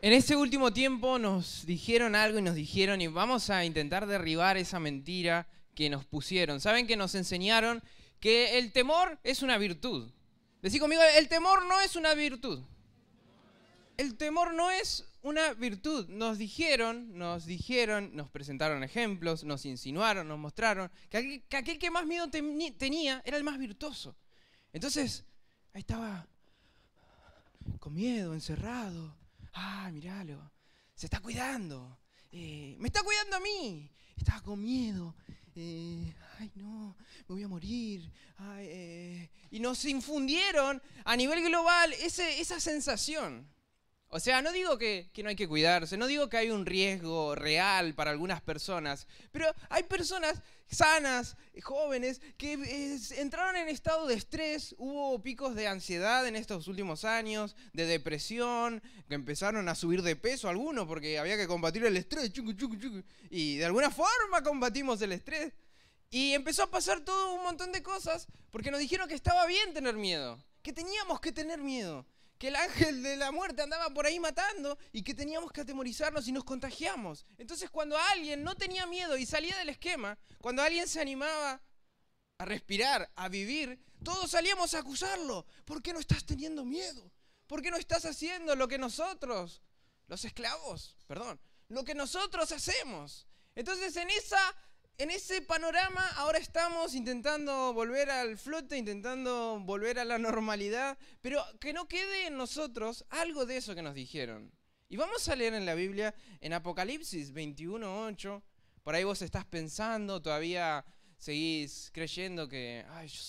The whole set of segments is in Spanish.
En este último tiempo nos dijeron algo y vamos a intentar derribar esa mentira que nos pusieron. ¿Saben que nos enseñaron que el temor es una virtud? Decí conmigo, el temor no es una virtud. El temor no es una virtud. Nos presentaron ejemplos, nos insinuaron, nos mostraron que aquel que más miedo tenía era el más virtuoso. Entonces, ahí estaba con miedo, encerrado. Ah, miralo, se está cuidando. Me está cuidando a mí. Estaba con miedo. Ay, no, me voy a morir. Y nos infundieron a nivel global esa sensación. O sea, no digo que no hay que cuidarse, no digo que hay un riesgo real para algunas personas, pero hay personas sanas, jóvenes, que entraron en estado de estrés, hubo picos de ansiedad en estos últimos años, de depresión, que empezaron a subir de peso algunos porque había que combatir el estrés, y de alguna forma combatimos el estrés. Y empezó a pasar todo un montón de cosas porque nos dijeron que estaba bien tener miedo, que teníamos que tener miedo. Que el ángel de la muerte andaba por ahí matando y que teníamos que atemorizarnos y nos contagiamos. Entonces cuando alguien no tenía miedo y salía del esquema, cuando alguien se animaba a respirar, a vivir, todos salíamos a acusarlo. ¿Por qué no estás teniendo miedo? ¿Por qué no estás haciendo lo que nosotros, los esclavos, lo que nosotros hacemos? Entonces en ese panorama ahora estamos intentando volver al flote, intentando volver a la normalidad, pero que no quede en nosotros algo de eso que nos dijeron. Y vamos a leer en la Biblia, en Apocalipsis 21:8, por ahí vos estás pensando, todavía seguís creyendo que yo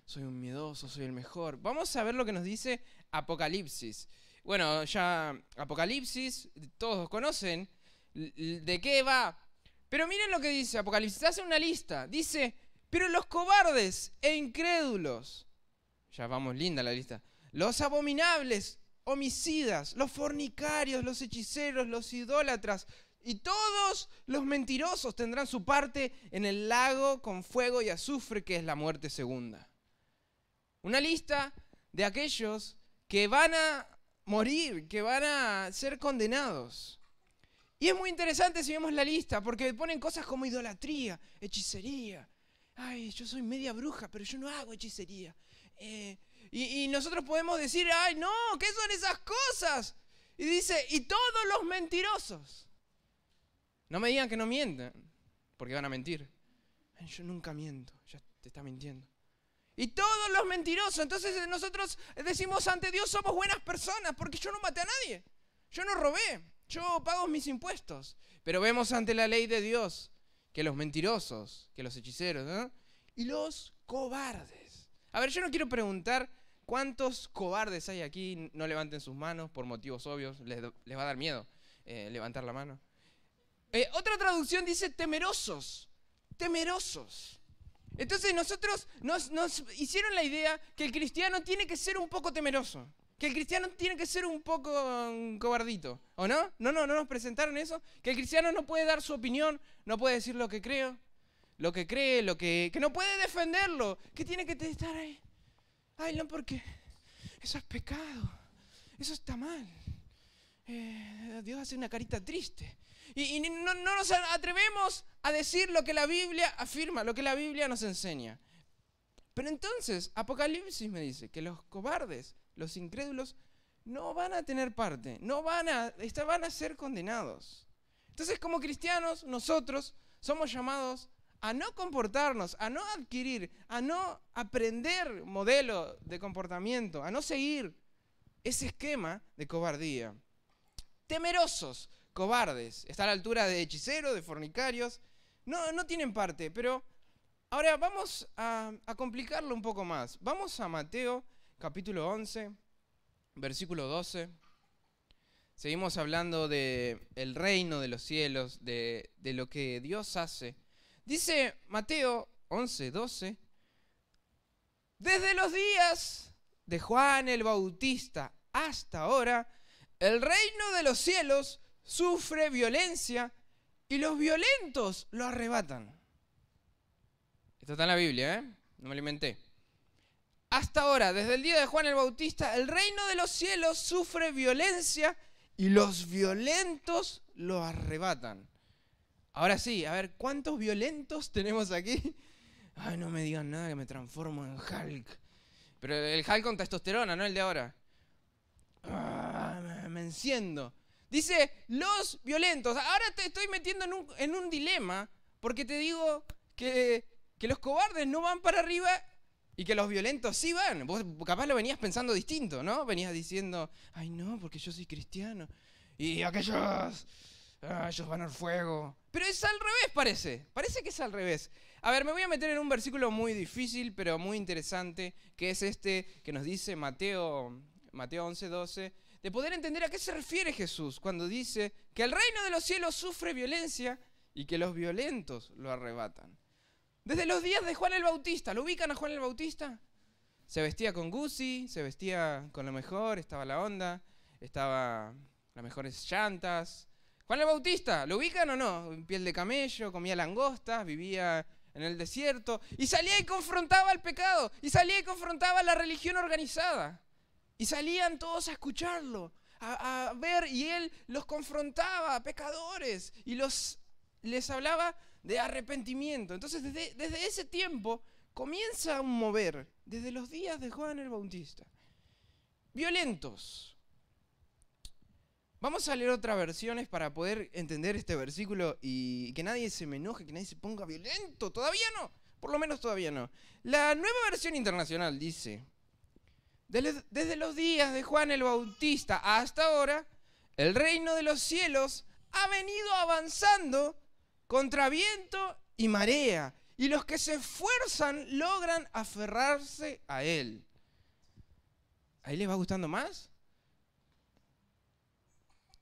soy un miedoso, soy el mejor. Vamos a ver lo que nos dice Apocalipsis. Bueno, ya Apocalipsis, todos conocen de qué va. Pero miren lo que dice Apocalipsis, hace una lista. Dice, pero los cobardes e incrédulos, ya vamos, linda la lista, los abominables, homicidas, los fornicarios, los hechiceros, los idólatras y todos los mentirosos tendrán su parte en el lago con fuego y azufre que es la muerte segunda. Una lista de aquellos que van a morir, que van a ser condenados. Y es muy interesante si vemos la lista, porque ponen cosas como idolatría, hechicería. Ay, yo soy media bruja, pero yo no hago hechicería. Y nosotros podemos decir, ay, no, ¿qué son esas cosas? Y dice, y todos los mentirosos. No me digan que no mienten, porque van a mentir. Ay, yo nunca miento, ya te está mintiendo. Y todos los mentirosos. Entonces nosotros decimos ante Dios somos buenas personas, porque yo no maté a nadie. Yo no robé. Yo pago mis impuestos, pero vemos ante la ley de Dios que los mentirosos, que los hechiceros, ¿no? Y los cobardes. A ver, yo no quiero preguntar cuántos cobardes hay aquí, no levanten sus manos por motivos obvios, les va a dar miedo levantar la mano. Otra traducción dice temerosos, temerosos. Entonces nosotros nos hicieron la idea que el cristiano tiene que ser un poco temeroso. Que el cristiano tiene que ser un poco cobardito, ¿o no? No nos presentaron eso. Que el cristiano no puede dar su opinión, no puede decir lo que cree, que no puede defenderlo, que tiene que estar ahí. Ay, no, porque eso es pecado, eso está mal. Dios hace una carita triste. Y no nos atrevemos a decir lo que la Biblia afirma, lo que la Biblia nos enseña. Pero entonces, Apocalipsis me dice que los cobardes, los incrédulos, no van a tener parte, van a ser condenados. Entonces, como cristianos, nosotros somos llamados a no comportarnos, a no adquirir, a no aprender modelo de comportamiento, a no seguir ese esquema de cobardía. Temerosos, cobardes, está a la altura de hechiceros, de fornicarios, no tienen parte, pero ahora vamos a complicarlo un poco más. Vamos a Mateo capítulo 11, versículo 12. Seguimos hablando del reino de los cielos, de lo que Dios hace. Dice Mateo 11, 12. Desde los días de Juan el Bautista hasta ahora, el reino de los cielos sufre violencia y los violentos lo arrebatan. Esto está en la Biblia, no me lo inventé. Hasta ahora, desde el día de Juan el Bautista, el reino de los cielos sufre violencia y los violentos lo arrebatan. Ahora sí, a ver, ¿cuántos violentos tenemos aquí? Ay, no me digan nada que me transformo en Hulk. Pero el Hulk con testosterona, no el de ahora. Me enciendo. Dice, los violentos. Ahora te estoy metiendo en un dilema, porque te digo que los cobardes no van para arriba y que los violentos sí van. Vos capaz lo venías pensando distinto, ¿no? Venías diciendo, ay no, porque yo soy cristiano. Y aquellos, ellos van al fuego. Pero es al revés, parece. Parece que es al revés. A ver, me voy a meter en un versículo muy difícil, pero muy interesante, que es este que nos dice Mateo 11:12, de poder entender a qué se refiere Jesús cuando dice que el reino de los cielos sufre violencia y que los violentos lo arrebatan. Desde los días de Juan el Bautista, ¿lo ubican a Juan el Bautista? Se vestía con Gucci, se vestía con lo mejor, estaba la onda, estaba las mejores llantas. Juan el Bautista, ¿lo ubican o no? Piel de camello, comía langostas, vivía en el desierto y salía y confrontaba al pecado, y salía y confrontaba a la religión organizada. Y salían todos a escucharlo, a ver, y él los confrontaba a pecadores y les hablaba de arrepentimiento. Entonces desde ese tiempo comienza un mover, desde los días de Juan el Bautista. Violentos. Vamos a leer otras versiones para poder entender este versículo y que nadie se me enoje, que nadie se ponga violento. Todavía no, por lo menos todavía no. La Nueva Versión Internacional dice: desde los días de Juan el Bautista hasta ahora, el reino de los cielos ha venido avanzando contra viento y marea, y los que se esfuerzan logran aferrarse a él. ¿Ahí les va gustando más?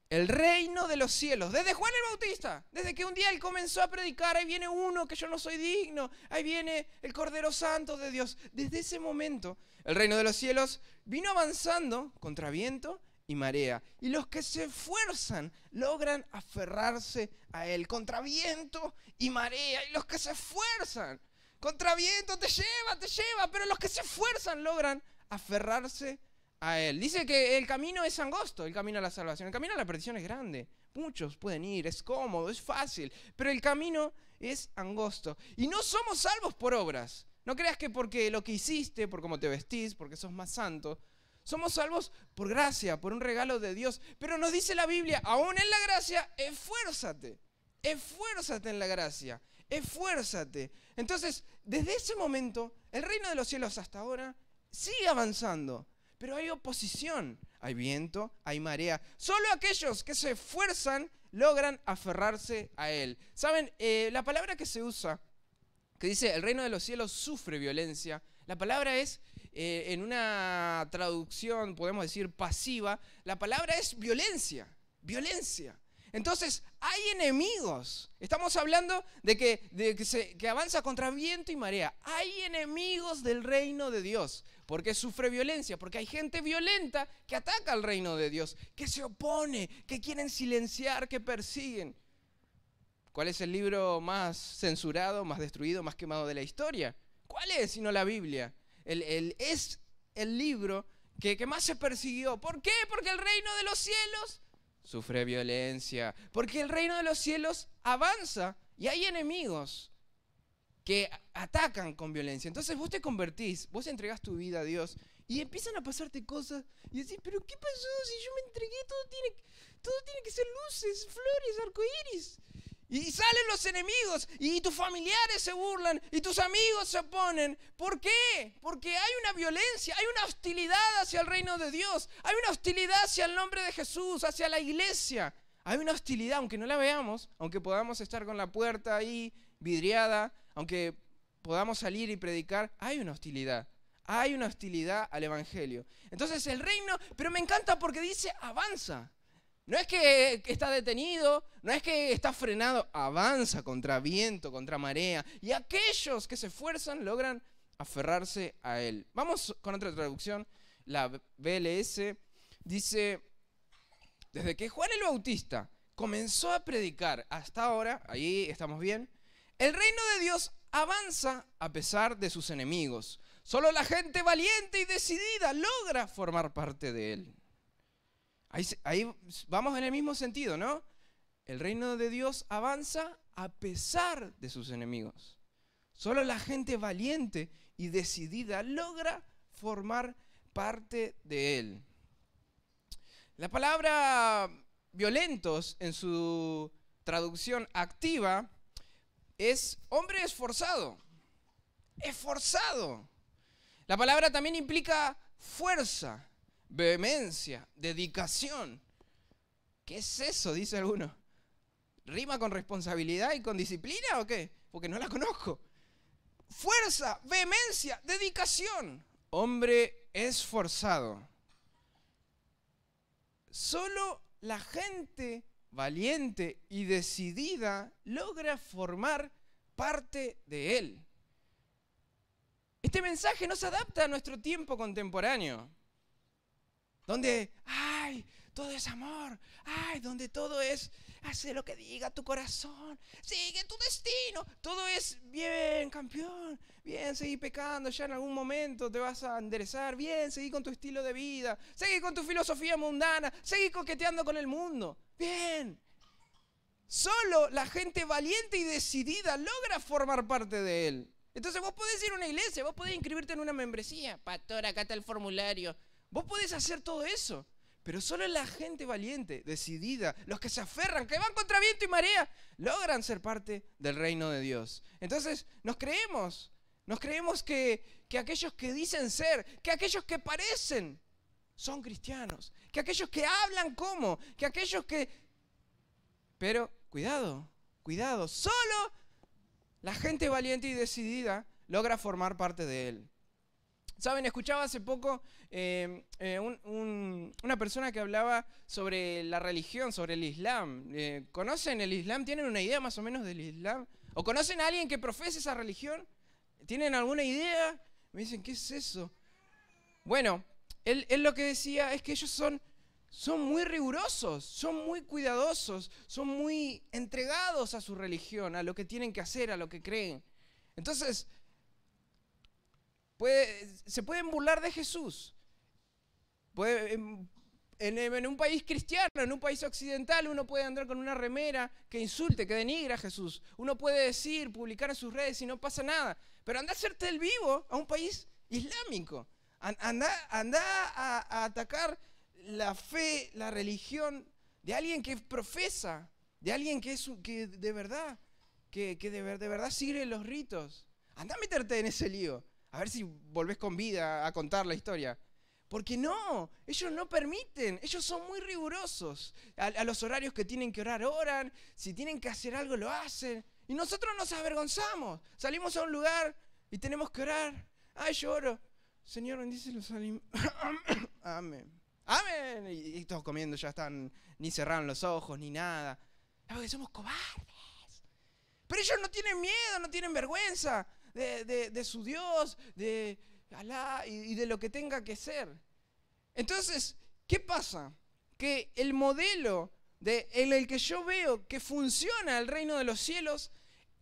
El reino de los cielos, desde Juan el Bautista, desde que un día él comenzó a predicar, ahí viene uno que yo no soy digno, ahí viene el Cordero Santo de Dios. Desde ese momento, el reino de los cielos vino avanzando contra viento y marea. Y los que se esfuerzan logran aferrarse a él, contra viento y marea. Y los que se esfuerzan, contra viento te lleva, pero los que se esfuerzan logran aferrarse a él. Dice que el camino es angosto, el camino a la salvación. El camino a la perdición es grande. Muchos pueden ir, es cómodo, es fácil, pero el camino es angosto. Y no somos salvos por obras. No creas que porque lo que hiciste, por cómo te vestís, porque sos más santo. Somos salvos por gracia, por un regalo de Dios. Pero nos dice la Biblia, aún en la gracia, esfuérzate. Esfuérzate en la gracia. Esfuérzate. Entonces, desde ese momento, el reino de los cielos hasta ahora sigue avanzando. Pero hay oposición, hay viento, hay marea. Solo aquellos que se esfuerzan logran aferrarse a él. ¿Saben? La palabra que se usa, que dice el reino de los cielos sufre violencia, la palabra es, en una traducción, podemos decir pasiva, la palabra es violencia, violencia. Entonces, hay enemigos. Estamos hablando de que avanza contra viento y marea. Hay enemigos del reino de Dios. ¿Por qué sufre violencia? Porque hay gente violenta que ataca al reino de Dios, que se opone, que quieren silenciar, que persiguen. ¿Cuál es el libro más censurado, más destruido, más quemado de la historia? ¿Cuál es, sino la Biblia? Es el libro que más se persiguió. ¿Por qué? Porque el reino de los cielos sufre violencia. Porque el reino de los cielos avanza y hay enemigos que atacan con violencia. Entonces vos te convertís, vos entregás tu vida a Dios y empiezan a pasarte cosas y decís, pero ¿qué pasó? Si yo me entregué, todo tiene que ser luces, flores, arcoíris. Y salen los enemigos y tus familiares se burlan y tus amigos se oponen. ¿Por qué? Porque hay una violencia, hay una hostilidad hacia el reino de Dios, hay una hostilidad hacia el nombre de Jesús, hacia la iglesia. Hay una hostilidad, aunque no la veamos, aunque podamos estar con la puerta ahí vidriada, aunque podamos salir y predicar, hay una hostilidad. Hay una hostilidad al evangelio. Entonces el reino, pero me encanta porque dice avanza. No es que está detenido, no es que está frenado, avanza contra viento, contra marea. Y aquellos que se esfuerzan logran aferrarse a él. Vamos con otra traducción, la BLS, dice, desde que Juan el Bautista comenzó a predicar hasta ahora, ahí estamos bien, el reino de Dios avanza a pesar de sus enemigos. Solo la gente valiente y decidida logra formar parte de él. Ahí vamos en el mismo sentido, ¿no? El reino de Dios avanza a pesar de sus enemigos. Solo la gente valiente y decidida logra formar parte de él. La palabra violentos en su traducción activa es hombre esforzado. Esforzado. La palabra también implica fuerza, vehemencia, dedicación. ¿Qué es eso? Dice alguno. ¿Rima con responsabilidad y con disciplina o qué? Porque no la conozco. Fuerza, vehemencia, dedicación. Hombre esforzado. Solo la gente valiente y decidida logra formar parte de él. Este mensaje no se adapta a nuestro tiempo contemporáneo, donde, ay, todo es amor, ay, donde todo es, hace lo que diga tu corazón, sigue tu destino, todo es bien, campeón, bien, seguí pecando, ya en algún momento te vas a enderezar, bien, seguí con tu estilo de vida, seguí con tu filosofía mundana, seguí coqueteando con el mundo, bien. Solo la gente valiente y decidida logra formar parte de él. Entonces vos podés ir a una iglesia, vos podés inscribirte en una membresía, pastor, acá está el formulario, vos podés hacer todo eso. Pero solo la gente valiente, decidida, los que se aferran, que van contra viento y marea, logran ser parte del reino de Dios. Entonces nos creemos que aquellos que dicen ser, que aquellos que parecen, son cristianos, que aquellos que hablan como, que aquellos que... Pero cuidado, solo la gente valiente y decidida logra formar parte de él. Saben, escuchaba hace poco una persona que hablaba sobre la religión, sobre el Islam. ¿Conocen el Islam? ¿Tienen una idea más o menos del Islam? ¿O conocen a alguien que profese esa religión? ¿Tienen alguna idea? Me dicen, ¿qué es eso? Bueno, él lo que decía es que ellos son muy rigurosos, son muy cuidadosos, son muy entregados a su religión, a lo que tienen que hacer, a lo que creen. Entonces, se pueden burlar de Jesús. En un país cristiano, en un país occidental, uno puede andar con una remera que insulte, que denigra a Jesús. Uno puede decir, publicar en sus redes y no pasa nada. Pero anda a hacerte el vivo a un país islámico. Anda a atacar la fe, la religión de alguien que profesa, de alguien que de verdad sigue los ritos. Anda a meterte en ese lío. A ver si volvés con vida a contar la historia. Porque no, ellos no permiten, ellos son muy rigurosos. A los horarios que tienen que orar, oran. Si tienen que hacer algo, lo hacen. Y nosotros nos avergonzamos. Salimos a un lugar y tenemos que orar. Ay, yo oro. Señor, bendice los alimentos. Amén. Amén. Y todos comiendo, ya están, ni cerraron los ojos, ni nada. Porque somos cobardes. Pero ellos no tienen miedo, no tienen vergüenza de su Dios, de Alá y de lo que tenga que ser. Entonces, ¿qué pasa? Que el modelo en el que yo veo que funciona el reino de los cielos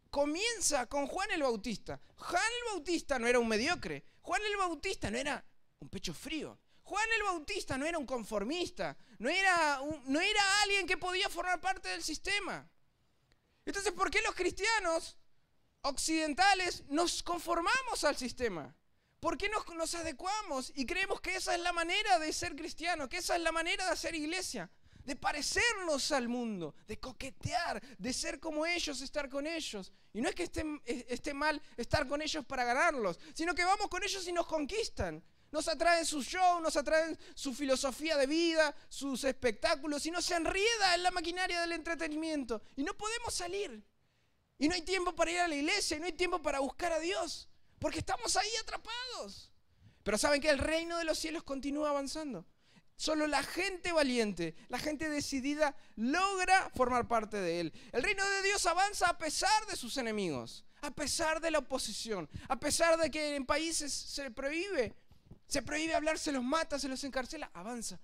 comienza con Juan el Bautista. Juan el Bautista no era un mediocre. Juan el Bautista no era un pecho frío. Juan el Bautista no era un conformista. No era alguien que podía formar parte del sistema. Entonces, ¿por qué los cristianos occidentales nos conformamos al sistema? ¿Por qué nos adecuamos y creemos que esa es la manera de ser cristiano, que esa es la manera de hacer iglesia? De parecernos al mundo, de coquetear, de ser como ellos, estar con ellos. Y no es que esté mal estar con ellos para ganarlos, sino que vamos con ellos y nos conquistan. Nos atraen su show, nos atraen su filosofía de vida, sus espectáculos, y nos enrieda en la maquinaria del entretenimiento. Y no podemos salir. Y no hay tiempo para ir a la iglesia, y no hay tiempo para buscar a Dios, porque estamos ahí atrapados. Pero ¿saben qué? El reino de los cielos continúa avanzando. Solo la gente valiente, la gente decidida, logra formar parte de él. El reino de Dios avanza a pesar de sus enemigos, a pesar de la oposición, a pesar de que en países se prohíbe hablar, se los mata, se los encarcela. Avanza.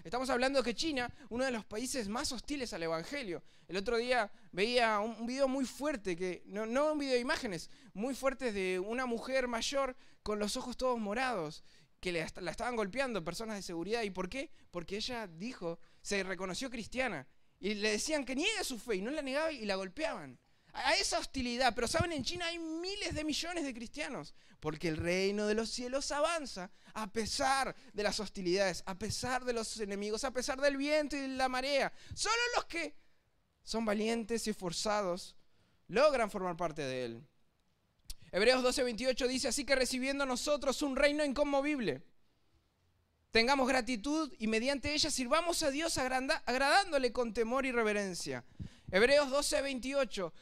Estamos hablando de que China, uno de los países más hostiles al evangelio. El otro día veía un video muy fuerte, no un video de imágenes, muy fuertes de una mujer mayor con los ojos todos morados, que la estaban golpeando, personas de seguridad. ¿Y por qué? Porque ella dijo, se reconoció cristiana. Y le decían que niegue su fe y no la negaba y la golpeaban. A esa hostilidad. Pero saben, en China hay miles de millones de cristianos. Porque el reino de los cielos avanza a pesar de las hostilidades, a pesar de los enemigos, a pesar del viento y de la marea. Solo los que son valientes y esforzados logran formar parte de él. Hebreos 12:28 dice, así que recibiendo nosotros un reino inconmovible, tengamos gratitud y mediante ella sirvamos a Dios agradándole con temor y reverencia. Hebreos 12:28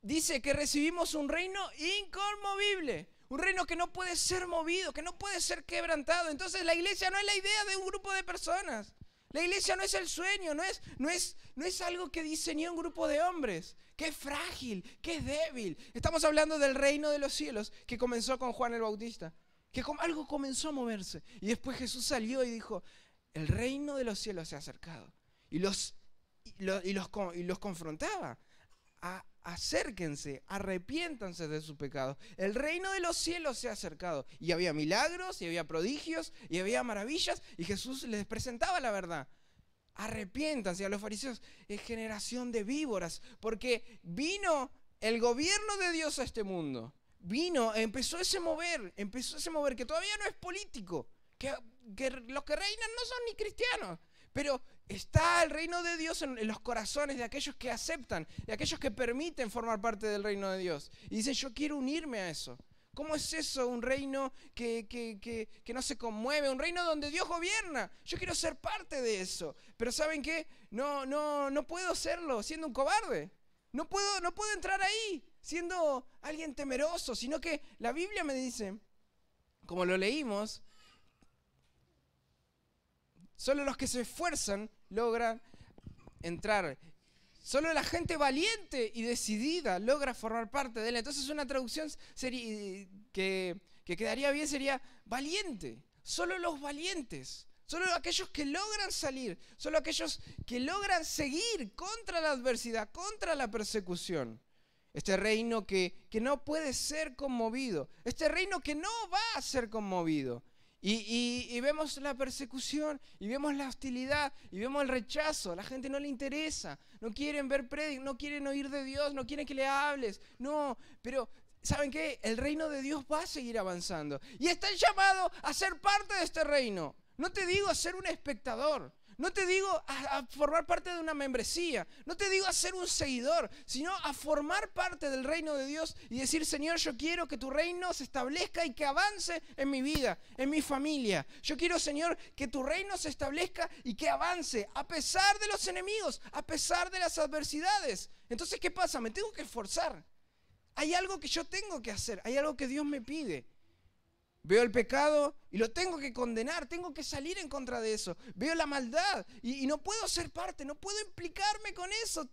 dice que recibimos un reino inconmovible, un reino que no puede ser movido, que no puede ser quebrantado. Entonces la iglesia no es la idea de un grupo de personas. La iglesia no es el sueño, no es algo que diseñó un grupo de hombres, que es frágil, que es débil. Estamos hablando del reino de los cielos que comenzó con Juan el Bautista, que algo comenzó a moverse. Y después Jesús salió y dijo, el reino de los cielos se ha acercado. Y los confrontaba. Acérquense, arrepiéntanse de sus pecados. El reino de los cielos se ha acercado. Y había milagros, y había prodigios, y había maravillas. Y Jesús les presentaba la verdad. Arrepiéntanse. A los fariseos, es generación de víboras. Porque vino el gobierno de Dios a este mundo. Empezó ese mover que todavía no es político. Que los que reinan no son ni cristianos. Pero está el reino de Dios en los corazones de aquellos que aceptan, de aquellos que permiten formar parte del reino de Dios. Y dicen, yo quiero unirme a eso. ¿Cómo es eso? Un reino que no se conmueve, un reino donde Dios gobierna. Yo quiero ser parte de eso. Pero ¿saben qué? No puedo serlo siendo un cobarde. No puedo entrar ahí siendo alguien temeroso, sino que la Biblia me dice, como lo leímos, solo los que se esfuerzan logran entrar. Solo la gente valiente y decidida logra formar parte de él. Entonces una traducción que quedaría bien sería valiente. Solo los valientes. Solo aquellos que logran salir. Solo aquellos que logran seguir contra la adversidad, contra la persecución. Este reino que no puede ser conmovido. Este reino que no va a ser conmovido. Y vemos la persecución, y vemos la hostilidad, y vemos el rechazo. A la gente no le interesa, no quieren ver prédicas, no quieren oír de Dios, no quieren que le hables. No, pero ¿saben qué? El reino de Dios va a seguir avanzando. Y está llamado a ser parte de este reino. No te digo a ser un espectador. No te digo a formar parte de una membresía, no te digo a ser un seguidor, sino a formar parte del reino de Dios y decir, Señor, yo quiero que tu reino se establezca y que avance en mi vida, en mi familia. Yo quiero, Señor, que tu reino se establezca y que avance a pesar de los enemigos, a pesar de las adversidades. Entonces, ¿qué pasa? Me tengo que esforzar. Hay algo que yo tengo que hacer, hay algo que Dios me pide. Veo el pecado y lo tengo que condenar, tengo que salir en contra de eso. Veo la maldad y no puedo ser parte, no puedo implicarme con eso.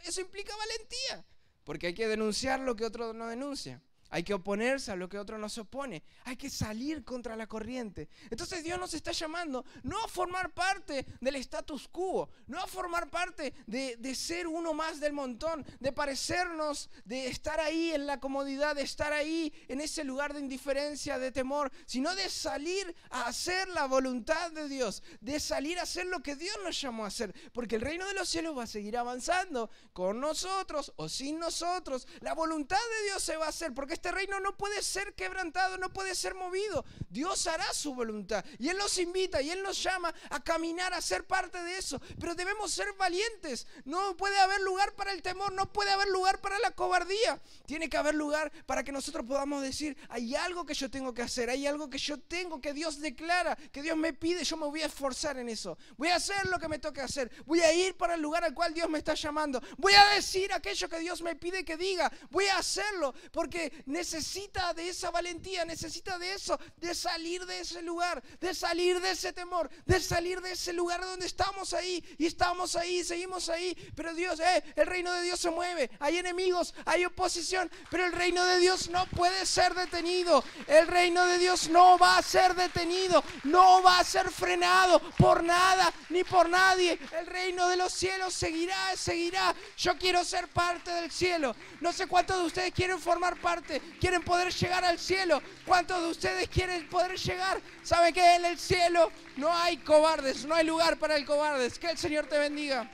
Eso implica valentía, porque hay que denunciar lo que otro no denuncia. Hay que oponerse a lo que otro no se opone. Hay que salir contra la corriente. Entonces Dios nos está llamando no a formar parte del status quo, no a formar parte de ser uno más del montón, de parecernos, de estar ahí en la comodidad, de estar ahí en ese lugar de indiferencia, de temor, sino de salir a hacer la voluntad de Dios, de salir a hacer lo que Dios nos llamó a hacer, porque el reino de los cielos va a seguir avanzando con nosotros o sin nosotros. La voluntad de Dios se va a hacer, porque este reino no puede ser quebrantado, no puede ser movido. Dios hará su voluntad y Él nos invita y Él nos llama a caminar, a ser parte de eso. Pero debemos ser valientes. No puede haber lugar para el temor, no puede haber lugar para la cobardía. Tiene que haber lugar para que nosotros podamos decir, hay algo que yo tengo que hacer, hay algo que yo tengo, que Dios declara, que Dios me pide, yo me voy a esforzar en eso. Voy a hacer lo que me toque hacer. Voy a ir para el lugar al cual Dios me está llamando. Voy a decir aquello que Dios me pide que diga. Voy a hacerlo porque necesita de esa valentía, necesita de eso, de salir de ese lugar, de salir de ese temor, de salir de ese lugar donde estamos ahí y estamos ahí, seguimos ahí. Pero Dios, el reino de Dios se mueve, hay enemigos, hay oposición, pero el reino de Dios no puede ser detenido. El reino de Dios no va a ser detenido, no va a ser frenado por nada ni por nadie. El reino de los cielos seguirá, seguirá. Yo quiero ser parte del cielo. No sé cuántos de ustedes quieren formar parte abundante. Quieren poder llegar al cielo. ¿Cuántos de ustedes quieren poder llegar? ¿Saben que en el cielo no hay cobardes? No hay lugar para el cobardes. Que el Señor te bendiga.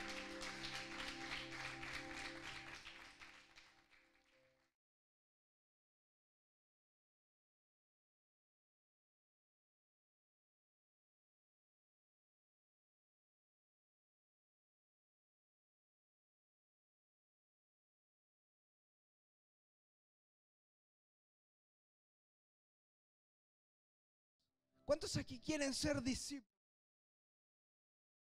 ¿Cuántos aquí quieren ser discípulos?